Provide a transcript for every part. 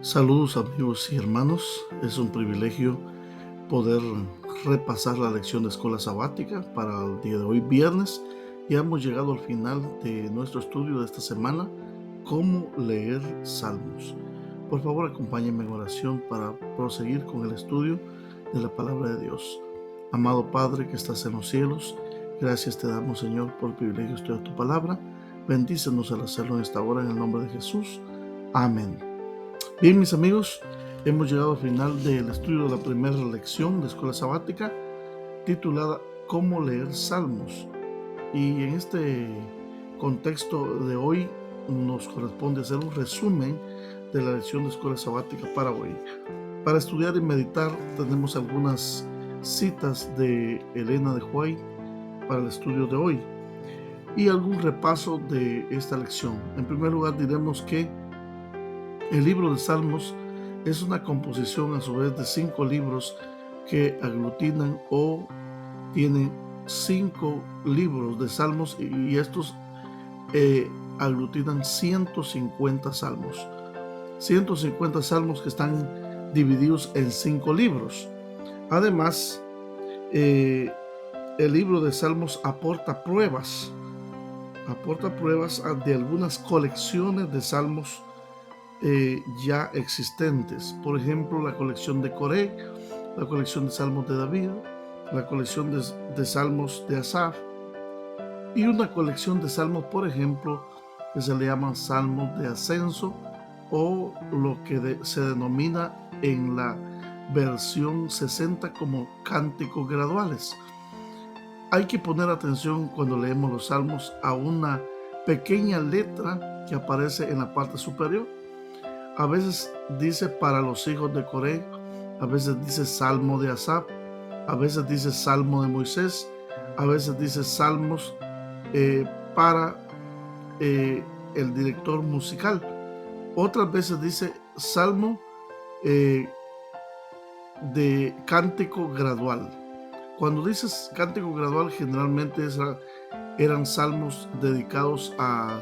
Saludos amigos y hermanos, es un privilegio poder repasar la lección de escuela sabática para el día de hoy, viernes. Ya hemos llegado al final de nuestro estudio de esta semana, cómo leer salmos. Por favor, acompáñenme en oración para proseguir con el estudio de la palabra de Dios. Amado Padre que estás en los cielos, gracias te damos, Señor, por el privilegio de estudiar tu palabra. Bendícenos al hacerlo en esta hora en el nombre de Jesús. Amén. Bien, mis amigos, hemos llegado al final del estudio de la primera lección de escuela sabática titulada ¿Cómo leer salmos? Y en este contexto de hoy nos corresponde hacer un resumen de la lección de escuela sabática para hoy. Para estudiar y meditar tenemos algunas citas de Elena de White para el estudio de hoy y algún repaso de esta lección. En primer lugar, diremos que el libro de Salmos es una composición a su vez de 5 libros que aglutinan o tienen 5 libros de salmos y estos aglutinan 150 salmos. 150 salmos que están divididos en 5 libros. Además, el libro de Salmos aporta pruebas de algunas colecciones de salmos ya existentes. Por ejemplo, la colección de Coré, la colección de salmos de David, la colección de salmos de Asaf y una colección de salmos, por ejemplo, que se le llaman salmos de ascenso o lo que se denomina en la versión 60 como cánticos graduales. Hay que poner atención cuando leemos los salmos a una pequeña letra que aparece en la parte superior. A veces dice para los hijos de Coré, a veces dice salmo de Asaf, a veces dice salmo de Moisés, a veces dice salmos para el director musical. Otras veces dice salmo de cántico gradual. Cuando dices cántico gradual, generalmente eran salmos dedicados al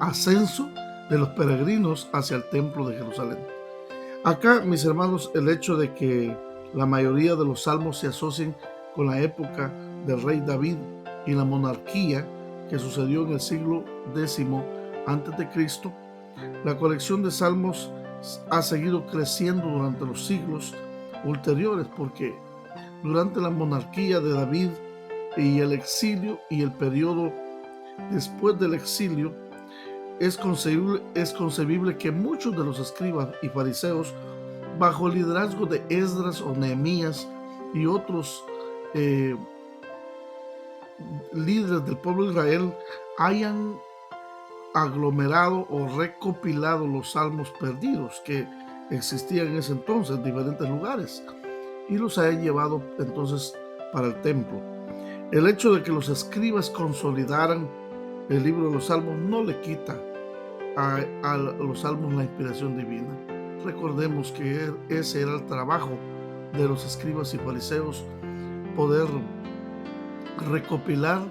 ascenso de los peregrinos hacia el templo de Jerusalén. Acá, mis hermanos, el hecho de que la mayoría de los salmos se asocien con la época del rey David y la monarquía que sucedió en el siglo X antes de Cristo, la colección de salmos ha seguido creciendo durante los siglos ulteriores, porque durante la monarquía de David y el exilio y el periodo después del exilio, es concebible que muchos de los escribas y fariseos, bajo el liderazgo de Esdras o Nehemías y otros líderes del pueblo de Israel, hayan aglomerado o recopilado los salmos perdidos que existían en ese entonces en diferentes lugares y los hayan llevado entonces para el templo. El hecho de que los escribas consolidaran el libro de los salmos no le quita a los salmos la inspiración divina. Recordemos que ese era el trabajo de los escribas y fariseos, poder recopilar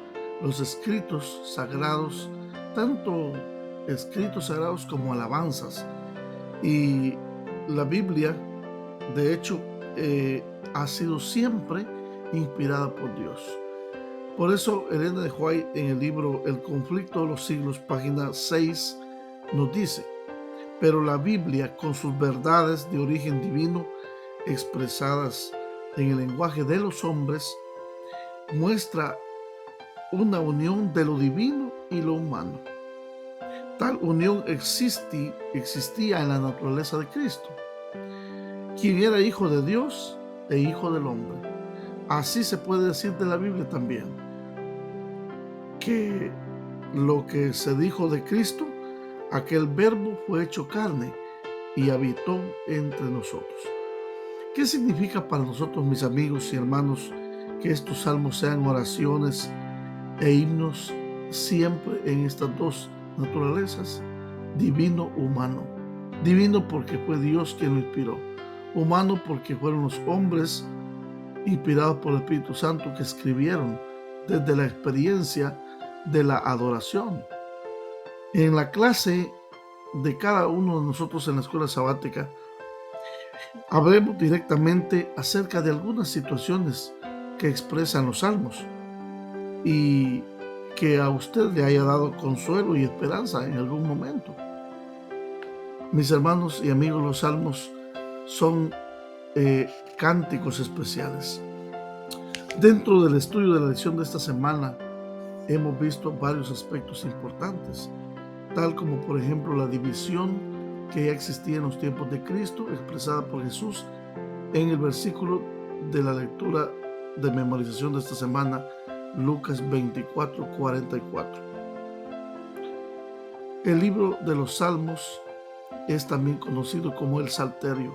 los escritos sagrados, tanto escritos sagrados como alabanzas. Y la Biblia, de hecho, ha sido siempre inspirada por Dios. Por eso, Elena de White, en el libro El conflicto de los siglos, página 6, nos dice: pero la Biblia, con sus verdades de origen divino expresadas en el lenguaje de los hombres, muestra una unión de lo divino y lo humano. Tal unión existía en la naturaleza de Cristo, quien era hijo de Dios e hijo del hombre. Así se puede decir de la Biblia también, que lo que se dijo de Cristo, aquel verbo fue hecho carne y habitó entre nosotros. ¿Qué significa para nosotros, mis amigos y hermanos, que estos salmos sean oraciones e himnos siempre en estas dos naturalezas? Divino, humano. Divino porque fue Dios quien lo inspiró. Humano porque fueron los hombres inspirados por el Espíritu Santo que escribieron desde la experiencia de la adoración. En la clase de cada uno de nosotros en la escuela sabática, hablemos directamente acerca de algunas situaciones que expresan los salmos y que a usted le haya dado consuelo y esperanza en algún momento. Mis hermanos y amigos, los salmos son cánticos especiales. Dentro del estudio de la lección de esta semana hemos visto varios aspectos importantes, tal como por ejemplo la división que ya existía en los tiempos de Cristo, expresada por Jesús en el versículo de la lectura de memorización de esta semana, Lucas 24:44. El libro de los Salmos es también conocido como el Salterio.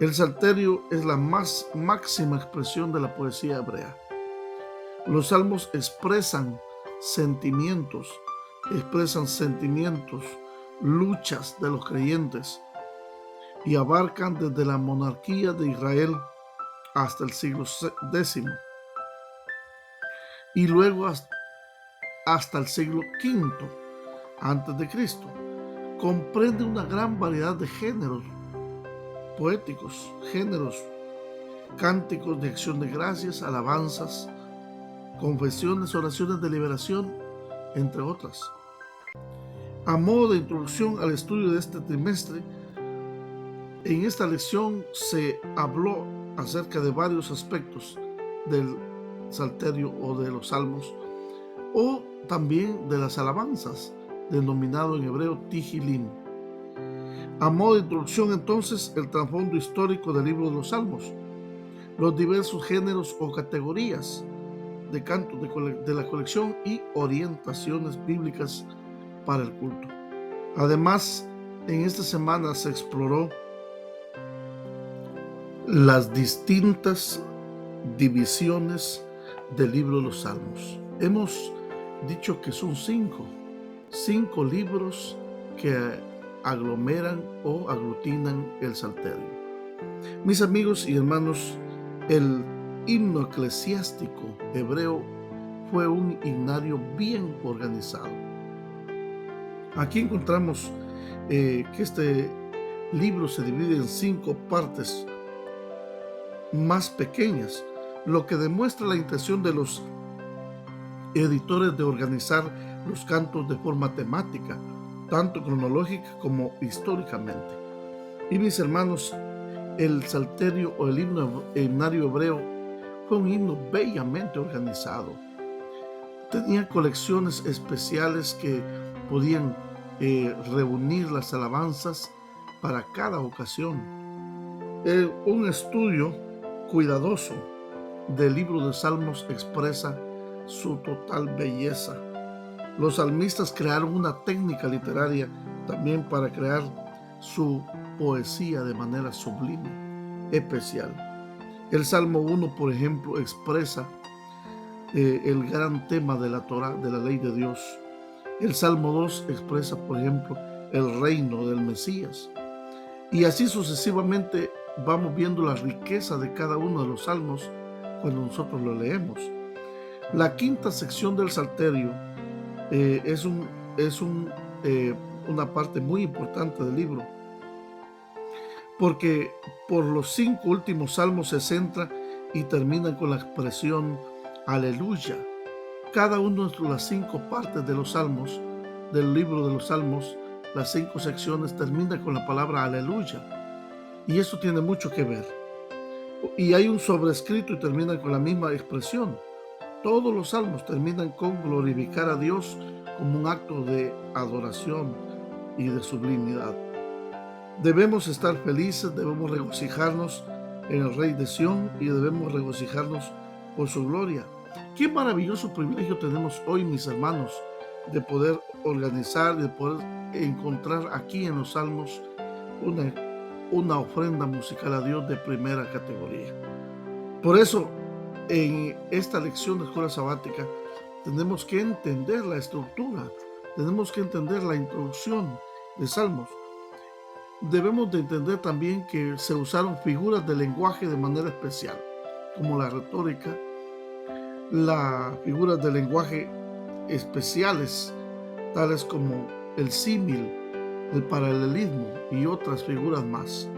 El Salterio es la máxima expresión de la poesía hebrea. Los salmos expresan sentimientos, luchas de los creyentes y abarcan desde la monarquía de Israel hasta el siglo X y luego hasta el siglo V antes de Cristo. Comprende una gran variedad de géneros poéticos, cánticos de acción de gracias, alabanzas, confesiones, oraciones de liberación, entre otras. A modo de introducción al estudio de este trimestre, en esta lección se habló acerca de varios aspectos del Salterio o de los Salmos, o también de las alabanzas, denominado en hebreo Tihilim. A modo de introducción, entonces, el trasfondo histórico del libro de los Salmos, los diversos géneros o categorías de cantos de la colección y orientaciones bíblicas para el culto. Además, en esta semana se exploró las distintas divisiones del libro de los Salmos. Hemos dicho que son cinco libros que aglomeran o aglutinan el Salterio. Mis amigos y hermanos, el himno eclesiástico hebreo fue un himnario bien organizado. Aquí encontramos que este libro se divide en 5 partes más pequeñas, lo que demuestra la intención de los editores de organizar los cantos de forma temática, tanto cronológica como históricamente. Y mis hermanos, el Salterio o el himnario hebreo fue un himno bellamente organizado. Tenía colecciones especiales que podían reunir las alabanzas para cada ocasión. Un estudio cuidadoso del libro de Salmos expresa su total belleza. Los salmistas crearon una técnica literaria también para crear su poesía de manera sublime, especial. El Salmo 1, por ejemplo, expresa el gran tema de la Torá, de la ley de Dios. El Salmo 2 expresa, por ejemplo, el reino del Mesías. Y así sucesivamente vamos viendo la riqueza de cada uno de los salmos cuando nosotros lo leemos. La quinta sección del Salterio es una parte muy importante del libro, porque por los 5 últimos salmos se centra y termina con la expresión aleluya. Cada una de las 5 partes de los salmos, del libro de los salmos, las 5 secciones, termina con la palabra aleluya. Y eso tiene mucho que ver. Y hay un sobrescrito y termina con la misma expresión. Todos los salmos terminan con glorificar a Dios como un acto de adoración y de sublimidad. Debemos estar felices, debemos regocijarnos en el Rey de Sión y debemos regocijarnos por su gloria. Qué maravilloso privilegio tenemos hoy, mis hermanos, de poder organizar, de poder encontrar aquí en los salmos una ofrenda musical a Dios de primera categoría. Por eso, en esta lección de escuela sabática, tenemos que entender la estructura, tenemos que entender la introducción de salmos. Debemos de entender también que se usaron figuras de lenguaje de manera especial, como la retórica, las figuras de lenguaje especiales, tales como el símil, el paralelismo y otras figuras más.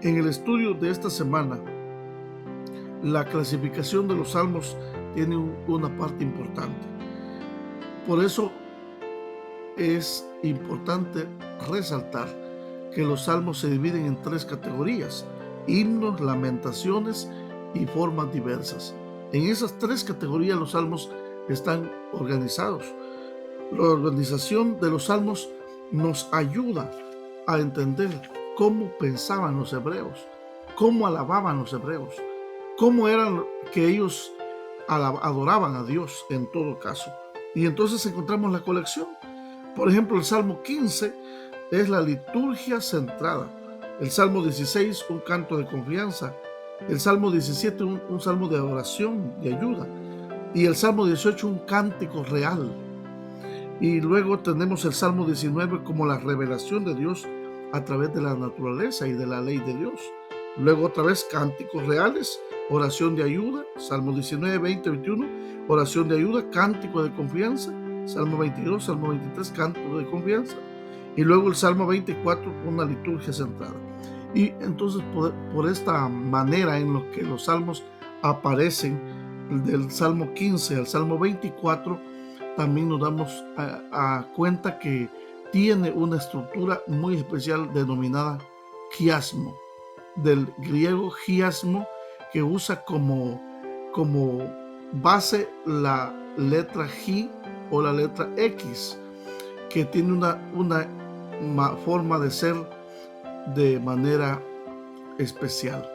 En el estudio de esta semana, la clasificación de los salmos tiene una parte importante. Por eso es importante resaltar que los salmos se dividen en 3 categorías: himnos, lamentaciones y formas diversas. En esas 3 categorías los salmos están organizados. La organización de los salmos nos ayuda a entender cómo pensaban los hebreos, cómo alababan los hebreos, cómo eran que ellos adoraban a Dios en todo caso. Y entonces encontramos la colección. Por ejemplo, el Salmo 15 es la liturgia centrada. El Salmo 16, un canto de confianza. El Salmo 17, un salmo de adoración, de ayuda. Y el Salmo 18, un cántico real. Y luego tenemos el Salmo 19 como la revelación de Dios a través de la naturaleza y de la ley de Dios. Luego otra vez cánticos reales, oración de ayuda, Salmo 19, 20, 21, oración de ayuda, cántico de confianza, Salmo 22, Salmo 23, cántico de confianza, y luego el Salmo 24, una liturgia centrada. Y entonces por esta manera en lo que los salmos aparecen, del Salmo 15 al Salmo 24, también nos damos a cuenta que tiene una estructura muy especial denominada quiasmo, del griego chiasmo, que usa como base la letra J o la letra X, que tiene una forma de ser de manera especial.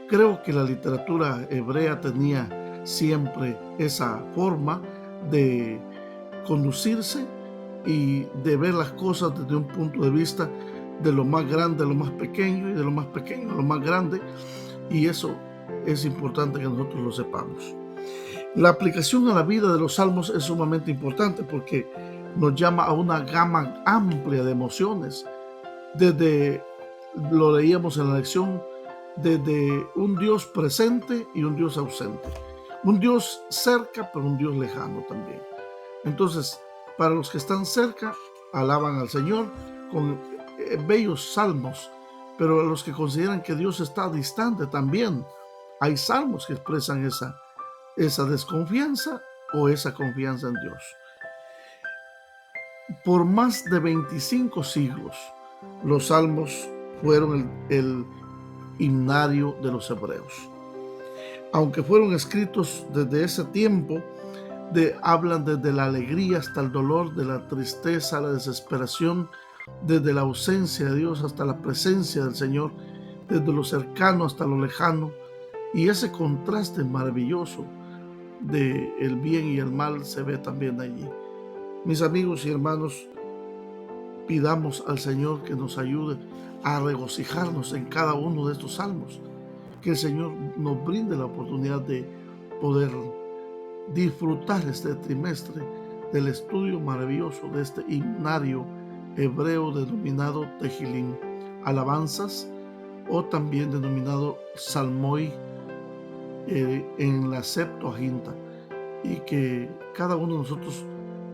Creo que la literatura hebrea tenía siempre esa forma de conducirse y de ver las cosas desde un punto de vista de lo más grande a lo más pequeño y de lo más pequeño a lo más grande, y eso es importante que nosotros lo sepamos. La aplicación a la vida de los salmos es sumamente importante porque nos llama a una gama amplia de emociones. Lo leíamos en la lección, desde un Dios presente y un Dios ausente, un Dios cerca pero un Dios lejano también. Entonces, para los que están cerca, alaban al Señor con bellos salmos, pero a los que consideran que Dios está distante también, hay salmos que expresan esa desconfianza o esa confianza en Dios. Por más de 25 siglos, los salmos fueron el himnario de los hebreos. Aunque fueron escritos desde ese tiempo, hablan desde la alegría hasta el dolor, de la tristeza, la desesperación, desde la ausencia de Dios hasta la presencia del Señor, desde lo cercano hasta lo lejano, y ese contraste maravilloso de el bien y el mal se ve también allí. Mis amigos y hermanos, pidamos al Señor que nos ayude a regocijarnos en cada uno de estos salmos, que el Señor nos brinde la oportunidad de poder disfrutar este trimestre del estudio maravilloso de este himnario hebreo denominado Tehilim, alabanzas, o también denominado Salmoi en la Septuaginta, y que cada uno de nosotros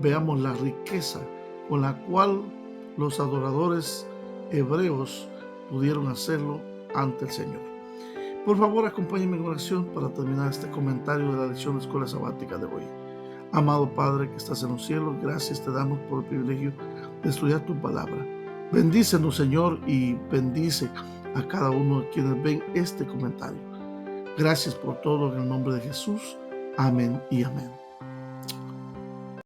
veamos la riqueza con la cual los adoradores hebreos pudieron hacerlo ante el Señor. Por favor, acompáñenme en oración para terminar este comentario de la lección de Escuela Sabática de hoy. Amado Padre que estás en los cielos, gracias te damos por el privilegio de estudiar tu palabra. Bendícenos, Señor, y bendice a cada uno de quienes ven este comentario. Gracias por todo en el nombre de Jesús. Amén y amén.